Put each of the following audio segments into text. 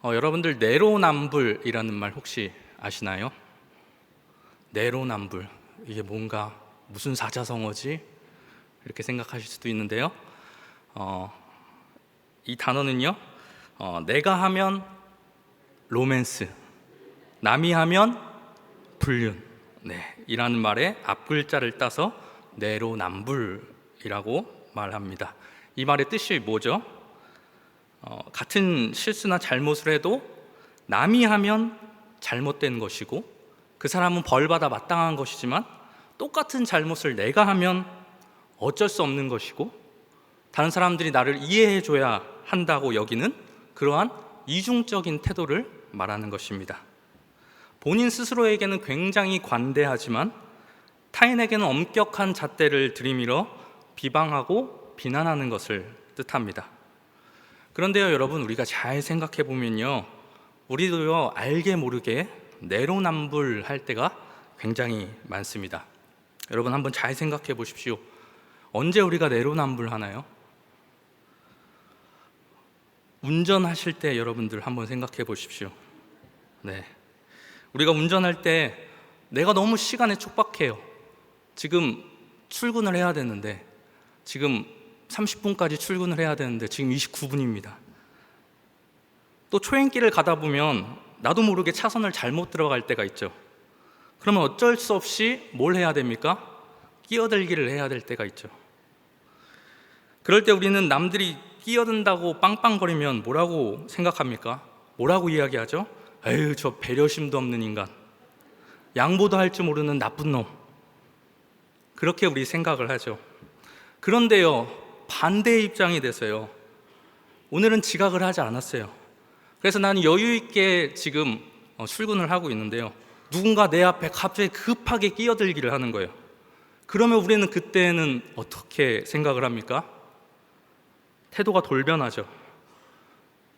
여러분들 내로남불이라는 말 혹시 아시나요? 내로남불, 이게 뭔가 무슨 사자성어지? 이렇게 생각하실 수도 있는데요. 이 단어는요, 내가 하면 로맨스, 남이 하면 불륜, 이라는 말의 앞글자를 따서 내로남불이라고 말합니다. 이 말의 뜻이 뭐죠? 같은 실수나 잘못을 해도 남이 하면 잘못된 것이고 그 사람은 벌받아 마땅한 것이지만 똑같은 잘못을 내가 하면 어쩔 수 없는 것이고 다른 사람들이 나를 이해해줘야 한다고 여기는 그러한 이중적인 태도를 말하는 것입니다. 본인 스스로에게는 굉장히 관대하지만 타인에게는 엄격한 잣대를 들이밀어 비방하고 비난하는 것을 뜻합니다. 그런데요, 여러분, 우리가 잘 생각해 보면요, 우리도요, 알게 모르게 내로남불할 때가 굉장히 많습니다. 여러분, 한번 잘 생각해 보십시오. 언제 우리가 내로남불하나요? 운전하실 때 여러분들 한번 생각해 보십시오. 우리가 운전할 때 내가 너무 시간에 촉박해요. 지금 출근을 해야 되는데, 지금 30분까지 출근을 해야 되는데 지금 29분입니다. 또 초행길을 가다 보면 나도 모르게 차선을 잘못 들어갈 때가 있죠. 그러면 어쩔 수 없이 뭘 해야 됩니까? 끼어들기를 해야 될 때가 있죠. 그럴 때 우리는 남들이 끼어든다고 빵빵거리면 뭐라고 생각합니까? 뭐라고 이야기하죠? 에휴, 저 배려심도 없는 인간, 양보도 할 줄 모르는 나쁜 놈, 그렇게 우리 생각을 하죠. 그런데요, 반대의 입장이 돼서요, 오늘은 지각을 하지 않았어요. 그래서 나는 여유 있게 지금 출근을 하고 있는데요, 누군가 내 앞에 갑자기 급하게 끼어들기를 하는 거예요. 그러면 우리는 그때는 어떻게 생각을 합니까? 태도가 돌변하죠.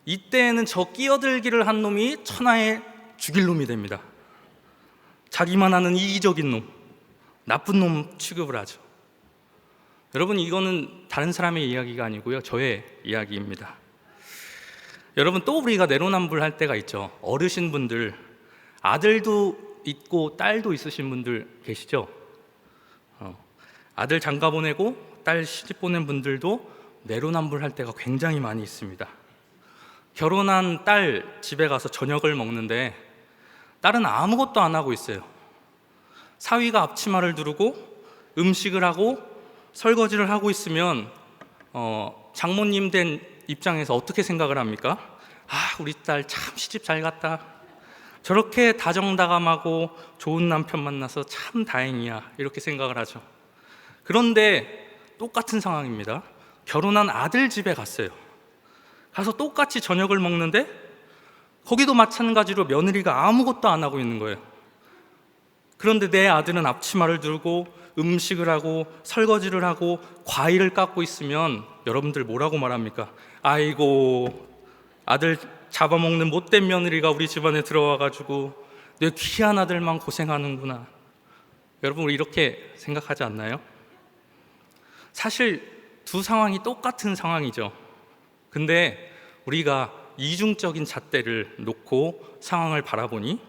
이때에는 저 끼어들기를 한 놈이 천하의 죽일 놈이 됩니다. 자기만 아는 이기적인 놈, 나쁜 놈 취급을 하죠. 여러분, 이거는 다른 사람의 이야기가 아니고요, 저의 이야기입니다. 여러분, 또 우리가 내로남불할 때가 있죠. 어르신분들, 아들도 있고 딸도 있으신 분들 계시죠? 아들 장가 보내고 딸 시집 보낸 분들도 내로남불할 때가 굉장히 많이 있습니다. 결혼한 딸 집에 가서 저녁을 먹는데 딸은 아무것도 안 하고 있어요. 사위가 앞치마를 두르고 음식을 하고 설거지를 하고 있으면 장모님 된 입장에서 어떻게 생각을 합니까? 우리 딸 참 시집 잘 갔다, 저렇게 다정다감하고 좋은 남편 만나서 참 다행이야, 이렇게 생각을 하죠. 그런데 똑같은 상황입니다. 결혼한 아들 집에 갔어요. 가서 똑같이 저녁을 먹는데 거기도 마찬가지로 며느리가 아무것도 안 하고 있는 거예요. 그런데 내 아들은 앞치마를 들고 음식을 하고 설거지를 하고 과일을 깎고 있으면 여러분들 뭐라고 말합니까? 아이고, 아들 잡아먹는 못된 며느리가 우리 집안에 들어와가지고 내 귀한 아들만 고생하는구나. 여러분, 우리 이렇게 생각하지 않나요? 사실 두 상황이 똑같은 상황이죠. 근데 우리가 이중적인 잣대를 놓고 상황을 바라보니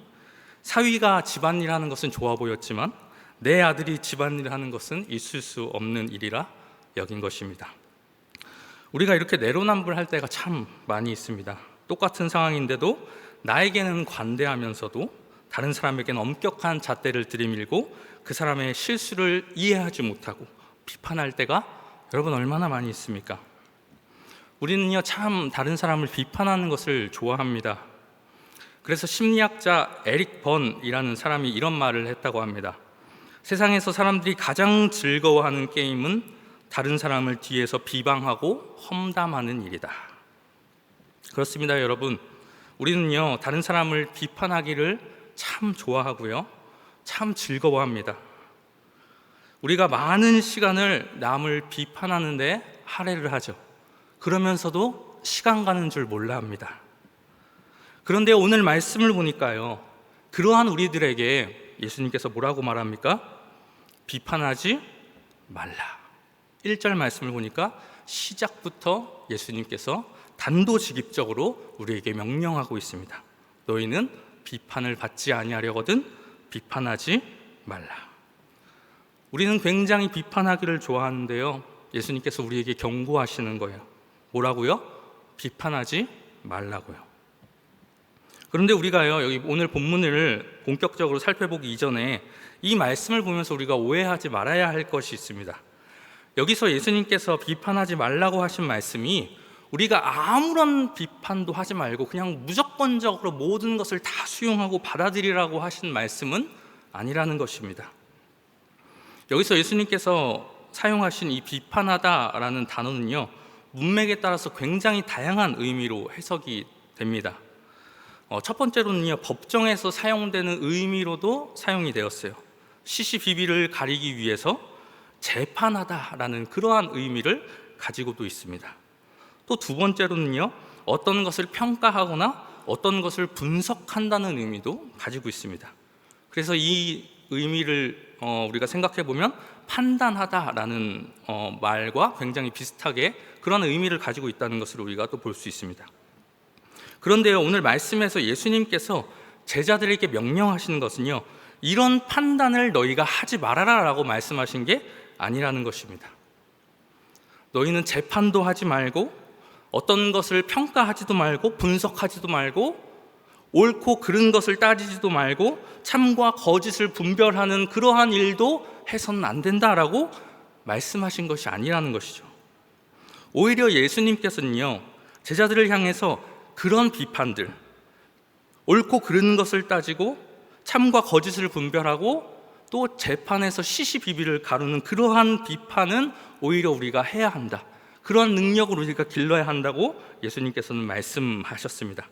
사위가 집안일 하는 것은 좋아 보였지만 내 아들이 집안일 하는 것은 있을 수 없는 일이라 여긴 것입니다. 우리가 이렇게 내로남불할 때가 참 많이 있습니다. 똑같은 상황인데도 나에게는 관대하면서도 다른 사람에게는 엄격한 잣대를 들이밀고 그 사람의 실수를 이해하지 못하고 비판할 때가 여러분 얼마나 많이 있습니까? 우리는요, 참 다른 사람을 비판하는 것을 좋아합니다. 그래서 심리학자 에릭 번이라는 사람이 이런 말을 했다고 합니다. 세상에서 사람들이 가장 즐거워하는 게임은 다른 사람을 뒤에서 비방하고 험담하는 일이다. 그렇습니다, 여러분. 우리는요, 다른 사람을 비판하기를 참 좋아하고요, 참 즐거워합니다. 우리가 많은 시간을 남을 비판하는 데 할애를 하죠. 그러면서도 시간 가는 줄 몰라 합니다. 그런데 오늘 말씀을 보니까요, 그러한 우리들에게 예수님께서 뭐라고 말합니까? 비판하지 말라. 1절 말씀을 보니까 시작부터 예수님께서 단도직입적으로 우리에게 명령하고 있습니다. 너희는 비판을 받지 아니하려거든 비판하지 말라. 우리는 굉장히 비판하기를 좋아하는데요, 예수님께서 우리에게 경고하시는 거예요. 뭐라고요? 비판하지 말라고요. 그런데 우리가요, 여기 오늘 본문을 본격적으로 살펴보기 이전에 이 말씀을 보면서 우리가 오해하지 말아야 할 것이 있습니다. 여기서 예수님께서 비판하지 말라고 하신 말씀이 우리가 아무런 비판도 하지 말고 그냥 무조건적으로 모든 것을 다 수용하고 받아들이라고 하신 말씀은 아니라는 것입니다. 여기서 예수님께서 사용하신 이 비판하다라는 단어는요, 문맥에 따라서 굉장히 다양한 의미로 해석이 됩니다. 첫 번째로는요, 법정에서 사용되는 의미로도 사용이 되었어요. 시시비비를 가리기 위해서 재판하다라는 그러한 의미를 가지고도 있습니다. 또 두 번째로는요, 어떤 것을 평가하거나 어떤 것을 분석한다는 의미도 가지고 있습니다. 그래서 이 의미를 우리가 생각해 보면 판단하다라는 말과 굉장히 비슷하게 그런 의미를 가지고 있다는 것을 우리가 또 볼 수 있습니다. 그런데요, 오늘 말씀에서 예수님께서 제자들에게 명령하시는 것은요, 이런 판단을 너희가 하지 말아라 라고 말씀하신 게 아니라는 것입니다. 너희는 재판도 하지 말고 어떤 것을 평가하지도 말고 분석하지도 말고 옳고 그른 것을 따지지도 말고 참과 거짓을 분별하는 그러한 일도 해서는 안 된다라고 말씀하신 것이 아니라는 것이죠. 오히려 예수님께서는요, 제자들을 향해서 그런 비판들, 옳고 그른 것을 따지고 참과 거짓을 분별하고 또 재판에서 시시비비를 가르는 그러한 비판은 오히려 우리가 해야 한다, 그런 능력을 우리가 길러야 한다고 예수님께서는 말씀하셨습니다.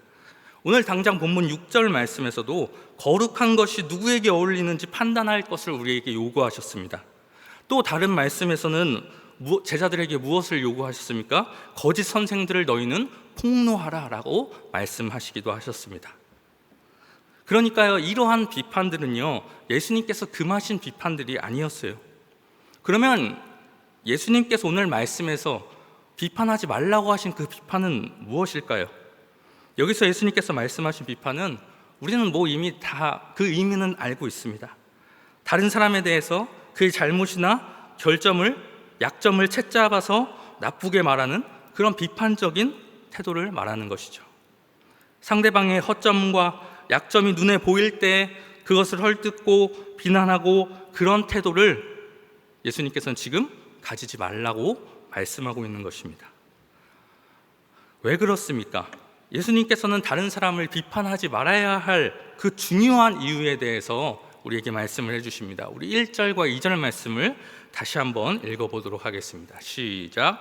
오늘 당장 본문 6절 말씀에서도 거룩한 것이 누구에게 어울리는지 판단할 것을 우리에게 요구하셨습니다. 또 다른 말씀에서는 제자들에게 무엇을 요구하셨습니까? 거짓 선생들을 너희는 폭로하라 라고 말씀하시기도 하셨습니다. 그러니까요, 이러한 비판들은요, 예수님께서 금하신 비판들이 아니었어요. 그러면 예수님께서 오늘 말씀에서 비판하지 말라고 하신 그 비판은 무엇일까요? 여기서 예수님께서 말씀하신 비판은 우리는 이미 다 그 의미는 알고 있습니다. 다른 사람에 대해서 그의 잘못이나 약점을 채잡아서 나쁘게 말하는 그런 비판적인 태도를 말하는 것이죠. 상대방의 허점과 약점이 눈에 보일 때 그것을 헐뜯고 비난하고 그런 태도를 예수님께서는 지금 가지지 말라고 말씀하고 있는 것입니다. 왜 그렇습니까? 예수님께서는 다른 사람을 비판하지 말아야 할 그 중요한 이유에 대해서 우리에게 말씀을 해주십니다. 우리 1절과 2절 말씀을 다시 한번 읽어보도록 하겠습니다. 시작.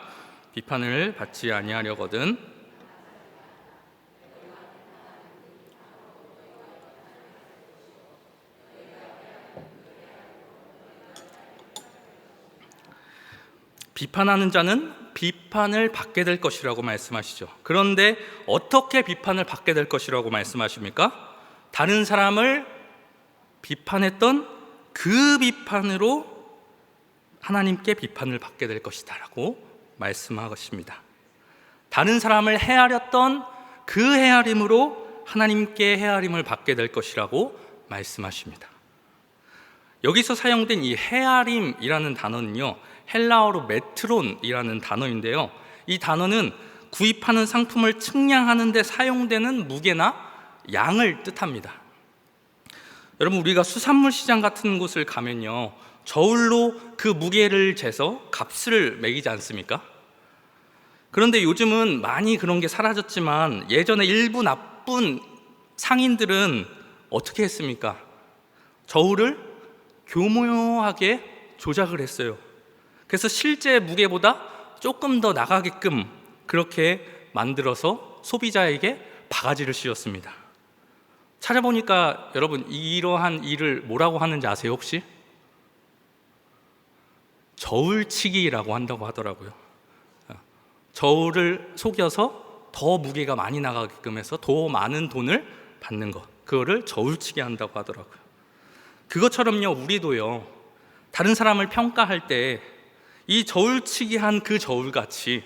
비판을 받지 아니하려거든 비판하는 자는 비판을 받게 될 것이라고 말씀하시죠. 그런데 어떻게 비판을 받게 될 것이라고 말씀하십니까? 다른 사람을 비판했던 그 비판으로 하나님께 비판을 받게 될 것이다 라고 말씀하십니다. 다른 사람을 헤아렸던 그 헤아림으로 하나님께 헤아림을 받게 될 것이라고 말씀하십니다. 여기서 사용된 이 헤아림이라는 단어는요, 헬라어로 메트론이라는 단어인데요, 이 단어는 구입하는 상품을 측량하는 데 사용되는 무게나 양을 뜻합니다. 여러분, 우리가 수산물 시장 같은 곳을 가면요, 저울로 그 무게를 재서 값을 매기지 않습니까? 그런데 요즘은 많이 그런 게 사라졌지만 예전에 일부 나쁜 상인들은 어떻게 했습니까? 저울을 교묘하게 조작을 했어요. 그래서 실제 무게보다 조금 더 나가게끔 그렇게 만들어서 소비자에게 바가지를 씌웠습니다. 찾아보니까 여러분, 이러한 일을 뭐라고 하는지 아세요 혹시? 저울치기라고 한다고 하더라고요. 저울을 속여서 더 무게가 많이 나가게끔 해서 더 많은 돈을 받는 것, 그거를 저울치기 한다고 하더라고요. 그것처럼요, 우리도요, 다른 사람을 평가할 때 이 저울치기 한 그 저울같이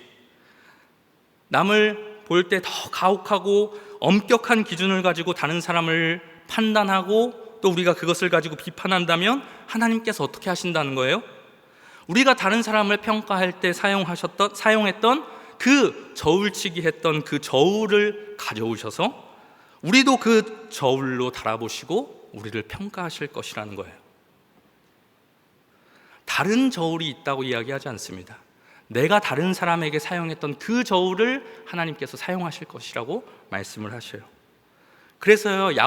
남을 볼 때 더 가혹하고 엄격한 기준을 가지고 다른 사람을 판단하고 또 우리가 그것을 가지고 비판한다면 하나님께서 어떻게 하신다는 거예요? 우리가 다른 사람을 평가할 때 사용했던 그 저울치기 했던 그 저울을 가져오셔서 우리도 그 저울로 달아보시고 우리를 평가하실 것이라는 거예요. 다른 저울이 있다고 이야기하지 않습니다. 내가 다른 사람에게 사용했던 그 저울을 하나님께서 사용하실 것이라고 말씀을 하셔요. 그래서요,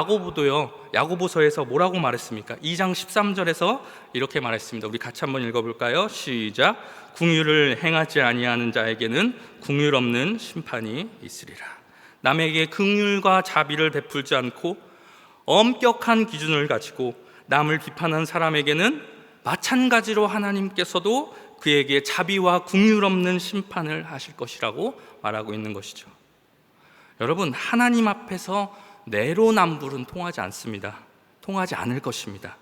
야고보서에서 뭐라고 말했습니까? 2장 13절에서 이렇게 말했습니다. 우리 같이 한번 읽어볼까요? 시작. 긍휼을 행하지 아니하는 자에게는 긍휼 없는 심판이 있으리라. 남에게 긍휼과 자비를 베풀지 않고 엄격한 기준을 가지고 남을 비판한 사람에게는 마찬가지로 하나님께서도 그에게 자비와 긍휼 없는 심판을 하실 것이라고 말하고 있는 것이죠. 여러분, 하나님 앞에서 내로남불은 통하지 않습니다. 통하지 않을 것입니다.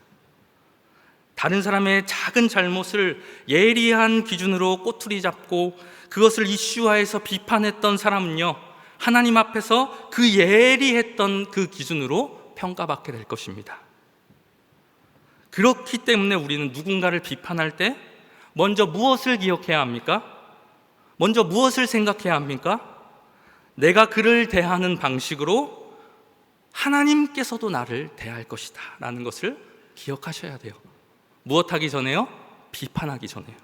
다른 사람의 작은 잘못을 예리한 기준으로 꼬투리 잡고 그것을 이슈화해서 비판했던 사람은요, 하나님 앞에서 그 예리했던 그 기준으로 평가받게 될 것입니다. 그렇기 때문에 우리는 누군가를 비판할 때 먼저 무엇을 기억해야 합니까? 먼저 무엇을 생각해야 합니까? 내가 그를 대하는 방식으로 하나님께서도 나를 대할 것이다 라는 것을 기억하셔야 돼요. 무엇하기 전에요? 비판하기 전에요.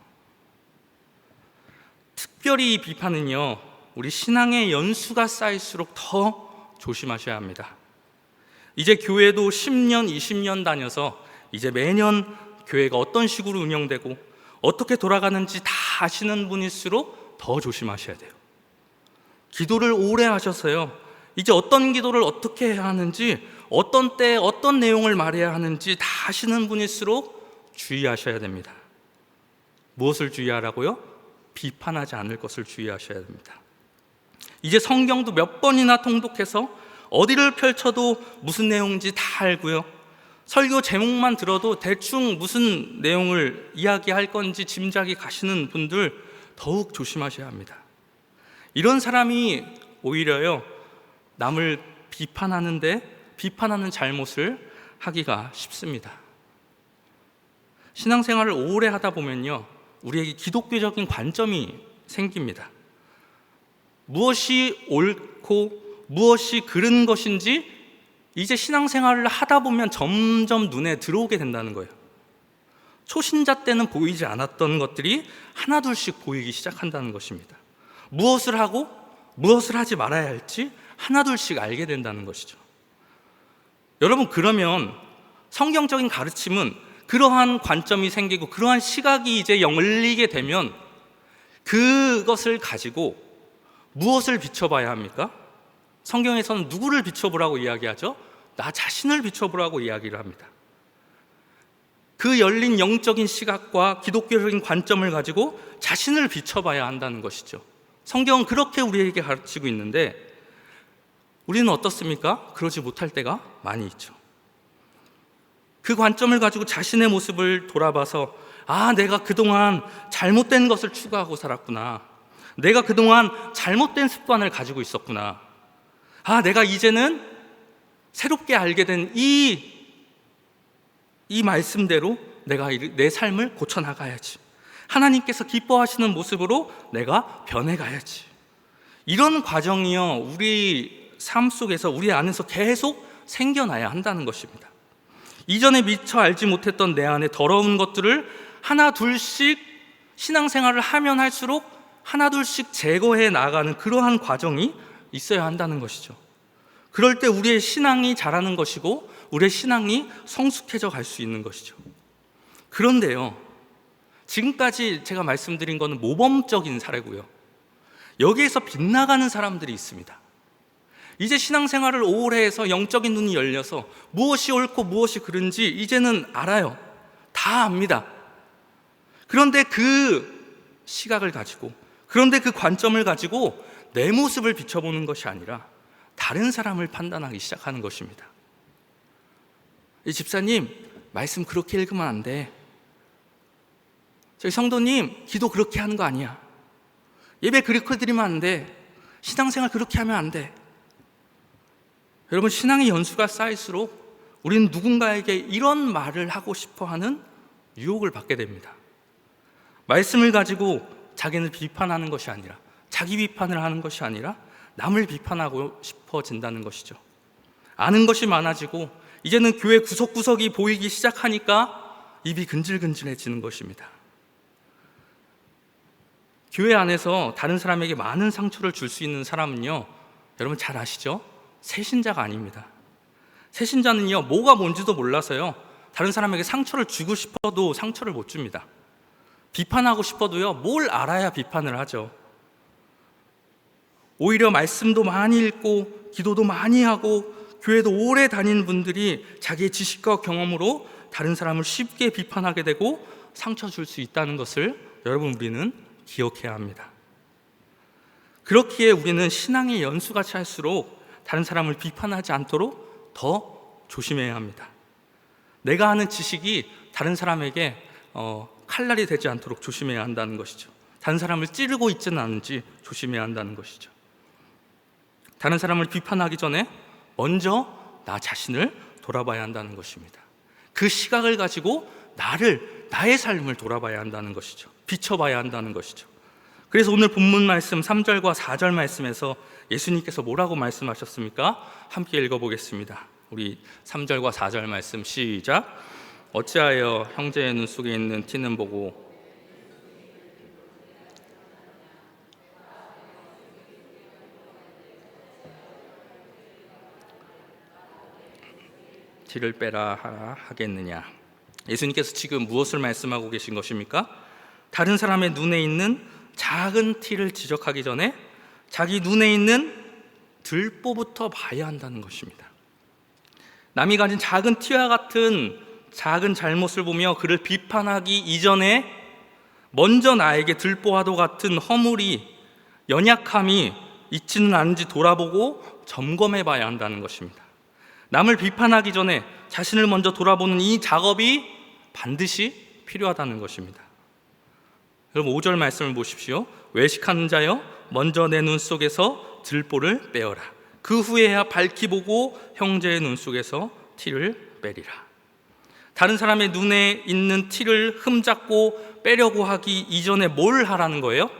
특별히 이 비판은요, 우리 신앙의 연수가 쌓일수록 더 조심하셔야 합니다. 이제 교회도 10년, 20년 다녀서 이제 매년 교회가 어떤 식으로 운영되고 어떻게 돌아가는지 다 아시는 분일수록 더 조심하셔야 돼요. 기도를 오래 하셔서요, 이제 어떤 기도를 어떻게 해야 하는지, 어떤 때에 어떤 내용을 말해야 하는지 다 아시는 분일수록 주의하셔야 됩니다. 무엇을 주의하라고요? 비판하지 않을 것을 주의하셔야 됩니다. 이제 성경도 몇 번이나 통독해서 어디를 펼쳐도 무슨 내용인지 다 알고요, 설교 제목만 들어도 대충 무슨 내용을 이야기할 건지 짐작이 가시는 분들 더욱 조심하셔야 합니다. 이런 사람이 오히려요, 남을 비판하는 잘못을 하기가 쉽습니다. 신앙생활을 오래 하다 보면요, 우리에게 기독교적인 관점이 생깁니다. 무엇이 옳고 무엇이 그른 것인지 이제 신앙생활을 하다 보면 점점 눈에 들어오게 된다는 거예요. 초신자 때는 보이지 않았던 것들이 하나둘씩 보이기 시작한다는 것입니다. 무엇을 하고 무엇을 하지 말아야 할지 하나둘씩 알게 된다는 것이죠. 여러분, 그러면 성경적인 가르침은 그러한 관점이 생기고 그러한 시각이 이제 열리게 되면 그것을 가지고 무엇을 비춰봐야 합니까? 성경에서는 누구를 비춰보라고 이야기하죠? 나 자신을 비춰보라고 이야기를 합니다. 그 열린 영적인 시각과 기독교적인 관점을 가지고 자신을 비춰봐야 한다는 것이죠. 성경은 그렇게 우리에게 가르치고 있는데 우리는 어떻습니까? 그러지 못할 때가 많이 있죠. 그 관점을 가지고 자신의 모습을 돌아봐서 내가 그동안 잘못된 것을 추구하고 살았구나. 내가 그동안 잘못된 습관을 가지고 있었구나. 내가 이제는 새롭게 알게 된 이 말씀대로 내가 내 삶을 고쳐나가야지. 하나님께서 기뻐하시는 모습으로 내가 변해가야지. 이런 과정이요, 우리 삶 속에서 우리 안에서 계속 생겨나야 한다는 것입니다. 이전에 미처 알지 못했던 내 안에 더러운 것들을 하나 둘씩 신앙생활을 하면 할수록 하나 둘씩 제거해 나가는 그러한 과정이 있어야 한다는 것이죠. 그럴 때 우리의 신앙이 자라는 것이고 우리의 신앙이 성숙해져 갈 수 있는 것이죠. 그런데요, 지금까지 제가 말씀드린 것은 모범적인 사례고요, 여기에서 빗나가는 사람들이 있습니다. 이제 신앙생활을 오래 해서 영적인 눈이 열려서 무엇이 옳고 무엇이 그른지 이제는 알아요. 다 압니다. 그런데 그 시각을 가지고, 그런데 그 관점을 가지고 내 모습을 비춰보는 것이 아니라 다른 사람을 판단하기 시작하는 것입니다. 이 집사님, 말씀 그렇게 읽으면 안 돼. 저희 성도님, 기도 그렇게 하는 거 아니야. 예배 그렇게 드리면 안 돼. 신앙생활 그렇게 하면 안 돼. 여러분, 신앙의 연수가 쌓일수록 우리는 누군가에게 이런 말을 하고 싶어 하는 유혹을 받게 됩니다. 말씀을 가지고 자기를 비판하는 것이 아니라, 자기 비판을 하는 것이 아니라 남을 비판하고 싶어진다는 것이죠. 아는 것이 많아지고 이제는 교회 구석구석이 보이기 시작하니까 입이 근질근질해지는 것입니다. 교회 안에서 다른 사람에게 많은 상처를 줄 수 있는 사람은요, 여러분 잘 아시죠? 새신자가 아닙니다. 새신자는요, 뭐가 뭔지도 몰라서요, 다른 사람에게 상처를 주고 싶어도 상처를 못 줍니다. 비판하고 싶어도요, 뭘 알아야 비판을 하죠. 오히려 말씀도 많이 읽고 기도도 많이 하고 교회도 오래 다니는 분들이 자기의 지식과 경험으로 다른 사람을 쉽게 비판하게 되고 상처 줄 수 있다는 것을 여러분, 우리는 기억해야 합니다. 그렇기에 우리는 신앙의 연수가 찰수록 다른 사람을 비판하지 않도록 더 조심해야 합니다. 내가 하는 지식이 다른 사람에게 칼날이 되지 않도록 조심해야 한다는 것이죠. 다른 사람을 찌르고 있지는 않은지 조심해야 한다는 것이죠. 다른 사람을 비판하기 전에 먼저 나 자신을 돌아봐야 한다는 것입니다. 그 시각을 가지고 나의 삶을 돌아봐야 한다는 것이죠. 비춰봐야 한다는 것이죠. 그래서 오늘 본문 말씀 3절과 4절 말씀에서 예수님께서 뭐라고 말씀하셨습니까? 함께 읽어보겠습니다. 우리 3절과 4절 말씀 시작. 어찌하여 형제의 눈 속에 있는 티는 보고 티를 빼라 하겠느냐. 예수님께서 지금 무엇을 말씀하고 계신 것입니까? 다른 사람의 눈에 있는 작은 티를 지적하기 전에 자기 눈에 있는 들보부터 봐야 한다는 것입니다. 남이 가진 작은 티와 같은 작은 잘못을 보며 그를 비판하기 이전에 먼저 나에게 들보와도 같은 허물이, 연약함이 있지는 않은지 돌아보고 점검해 봐야 한다는 것입니다. 남을 비판하기 전에 자신을 먼저 돌아보는 이 작업이 반드시 필요하다는 것입니다. 여러분 5절 말씀을 보십시오. 외식하는 자여 먼저 내 눈 속에서 들보를 빼어라. 그 후에야 밝히 보고 형제의 눈 속에서 티를 빼리라. 다른 사람의 눈에 있는 티를 흠잡고 빼려고 하기 이전에 뭘 하라는 거예요?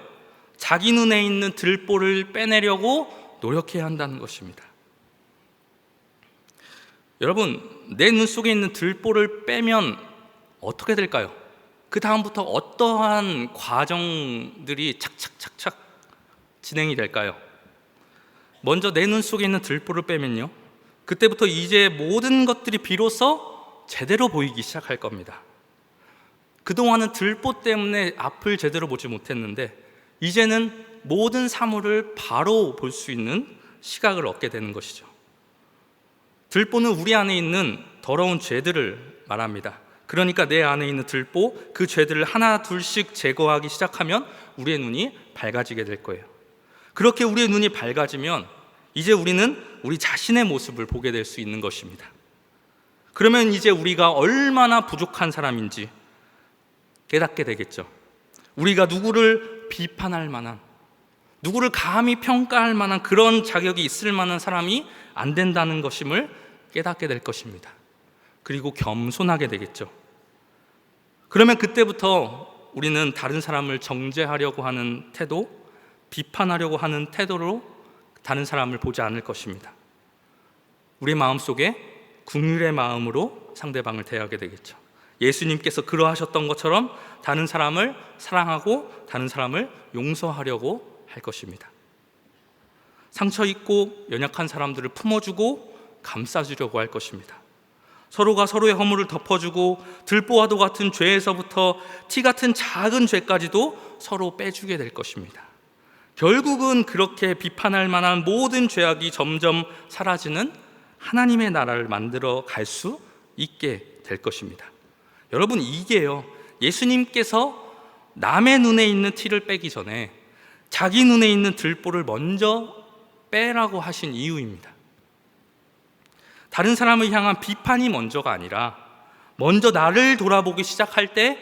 자기 눈에 있는 들보를 빼내려고 노력해야 한다는 것입니다. 여러분, 내 눈 속에 있는 들보를 빼면 어떻게 될까요? 그 다음부터 어떠한 과정들이 착착착착 진행이 될까요? 먼저 내 눈 속에 있는 들보를 빼면요, 그때부터 이제 모든 것들이 비로소 제대로 보이기 시작할 겁니다. 그동안은 들보 때문에 앞을 제대로 보지 못했는데 이제는 모든 사물을 바로 볼 수 있는 시각을 얻게 되는 것이죠. 들보는 우리 안에 있는 더러운 죄들을 말합니다. 그러니까 내 안에 있는 들보, 그 죄들을 하나 둘씩 제거하기 시작하면 우리의 눈이 밝아지게 될 거예요. 그렇게 우리의 눈이 밝아지면 이제 우리는 우리 자신의 모습을 보게 될 수 있는 것입니다. 그러면 이제 우리가 얼마나 부족한 사람인지 깨닫게 되겠죠. 우리가 누구를 비판할 만한, 누구를 감히 평가할 만한 그런 자격이 있을 만한 사람이 안 된다는 것임을 깨닫게 될 것입니다. 그리고 겸손하게 되겠죠. 그러면 그때부터 우리는 다른 사람을 정죄하려고 하는 태도, 비판하려고 하는 태도로 다른 사람을 보지 않을 것입니다. 우리 마음속에 긍휼의 마음으로 상대방을 대하게 되겠죠. 예수님께서 그러하셨던 것처럼 다른 사람을 사랑하고 다른 사람을 용서하려고 할 것입니다. 상처 있고 연약한 사람들을 품어주고 감싸주려고 할 것입니다. 서로가 서로의 허물을 덮어주고 들보와도 같은 죄에서부터 티 같은 작은 죄까지도 서로 빼주게 될 것입니다. 결국은 그렇게 비판할 만한 모든 죄악이 점점 사라지는 하나님의 나라를 만들어 갈 수 있게 될 것입니다. 여러분, 이게요, 예수님께서 남의 눈에 있는 티를 빼기 전에 자기 눈에 있는 들보를 먼저 빼라고 하신 이유입니다. 다른 사람을 향한 비판이 먼저가 아니라 먼저 나를 돌아보기 시작할 때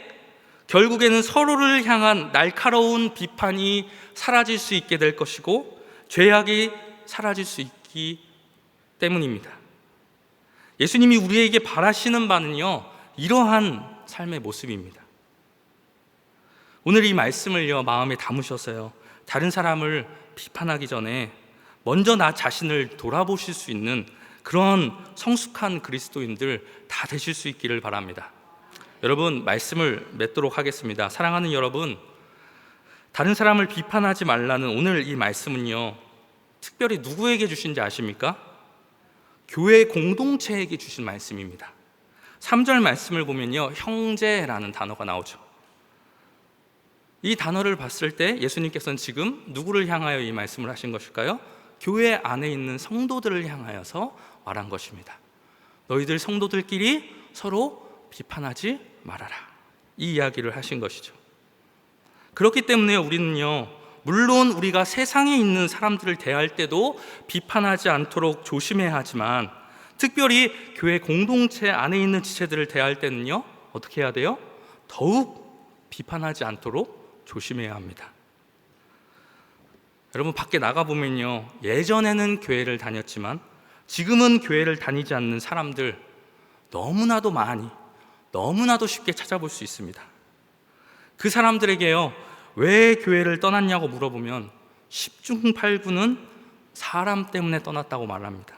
결국에는 서로를 향한 날카로운 비판이 사라질 수 있게 될 것이고 죄악이 사라질 수 있기 때문입니다. 예수님이 우리에게 바라시는 바는요, 이러한 삶의 모습입니다. 오늘 이 말씀을요, 마음에 담으셔서요, 다른 사람을 비판하기 전에 먼저 나 자신을 돌아보실 수 있는 그런 성숙한 그리스도인들 다 되실 수 있기를 바랍니다. 여러분, 말씀을 맺도록 하겠습니다. 사랑하는 여러분, 다른 사람을 비판하지 말라는 오늘 이 말씀은요, 특별히 누구에게 주신지 아십니까? 교회 공동체에게 주신 말씀입니다. 3절 말씀을 보면요, 형제라는 단어가 나오죠. 이 단어를 봤을 때 예수님께서는 지금 누구를 향하여 이 말씀을 하신 것일까요? 교회 안에 있는 성도들을 향하여서 말한 것입니다. 너희들 성도들끼리 서로 비판하지 말아라, 이 이야기를 하신 것이죠. 그렇기 때문에 우리는요, 물론 우리가 세상에 있는 사람들을 대할 때도 비판하지 않도록 조심해야 하지만, 특별히 교회 공동체 안에 있는 지체들을 대할 때는요, 어떻게 해야 돼요? 더욱 비판하지 않도록 조심해야 합니다. 여러분, 밖에 나가보면요, 예전에는 교회를 다녔지만 지금은 교회를 다니지 않는 사람들 너무나도 많이, 너무나도 쉽게 찾아볼 수 있습니다. 그 사람들에게요, 왜 교회를 떠났냐고 물어보면 10중 8구는 사람 때문에 떠났다고 말합니다.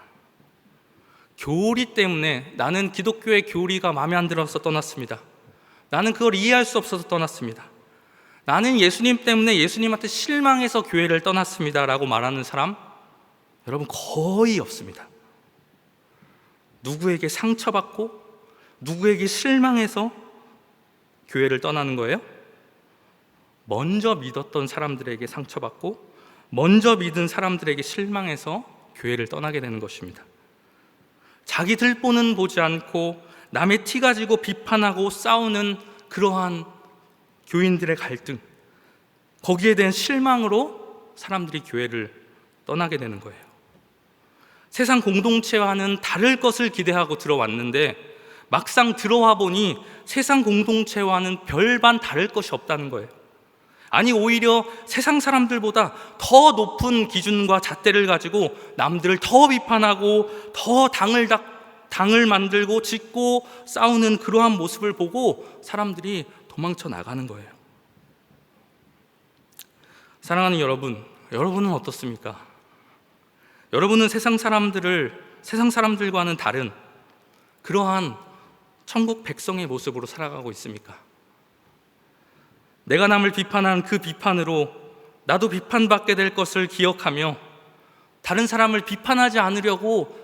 교리 때문에, 나는 기독교의 교리가 마음에 안 들어서 떠났습니다. 나는 그걸 이해할 수 없어서 떠났습니다. 나는 예수님 때문에 예수님한테 실망해서 교회를 떠났습니다 라고 말하는 사람, 여러분, 거의 없습니다. 누구에게 상처받고 누구에게 실망해서 교회를 떠나는 거예요? 먼저 믿었던 사람들에게 상처받고 먼저 믿은 사람들에게 실망해서 교회를 떠나게 되는 것입니다. 자기 들보는 보지 않고 남의 티 가지고 비판하고 싸우는 그러한 교인들의 갈등, 거기에 대한 실망으로 사람들이 교회를 떠나게 되는 거예요. 세상 공동체와는 다를 것을 기대하고 들어왔는데 막상 들어와 보니 세상 공동체와는 별반 다를 것이 없다는 거예요. 아니, 오히려 세상 사람들보다 더 높은 기준과 잣대를 가지고 남들을 더 비판하고 더 당을 만들고 짓고 싸우는 그러한 모습을 보고 사람들이 도망쳐 나가는 거예요. 사랑하는 여러분, 여러분은 어떻습니까? 여러분은 세상 사람들과는 다른 그러한 천국 백성의 모습으로 살아가고 있습니까? 내가 남을 비판한 그 비판으로 나도 비판받게 될 것을 기억하며 다른 사람을 비판하지 않으려고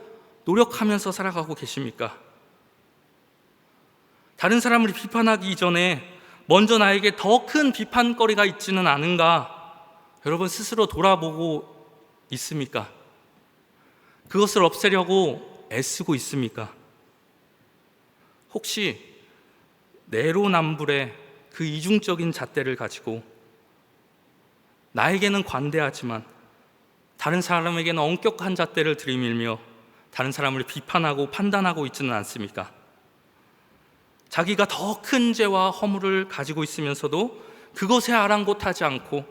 노력하면서 살아가고 계십니까? 다른 사람을 비판하기 이전에 먼저 나에게 더 큰 비판거리가 있지는 않은가? 여러분, 스스로 돌아보고 있습니까? 그것을 없애려고 애쓰고 있습니까? 혹시 내로남불의 그 이중적인 잣대를 가지고 나에게는 관대하지만 다른 사람에게는 엄격한 잣대를 들이밀며 다른 사람을 비판하고 판단하고 있지는 않습니까? 자기가 더 큰 죄와 허물을 가지고 있으면서도 그것에 아랑곳하지 않고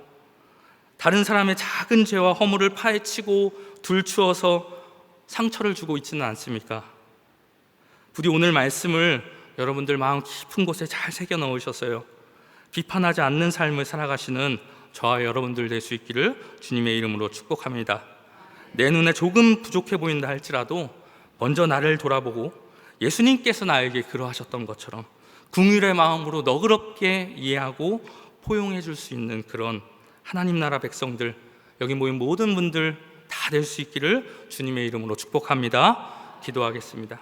다른 사람의 작은 죄와 허물을 파헤치고 둘추어서 상처를 주고 있지는 않습니까? 부디 오늘 말씀을 여러분들 마음 깊은 곳에 잘 새겨 넣으셨어요. 비판하지 않는 삶을 살아가시는 저와 여러분들 될 수 있기를 주님의 이름으로 축복합니다. 내 눈에 조금 부족해 보인다 할지라도 먼저 나를 돌아보고 예수님께서 나에게 그러하셨던 것처럼 긍휼의 마음으로 너그럽게 이해하고 포용해 줄 수 있는 그런 하나님 나라 백성들, 여기 모인 모든 분들 다 될 수 있기를 주님의 이름으로 축복합니다. 기도하겠습니다.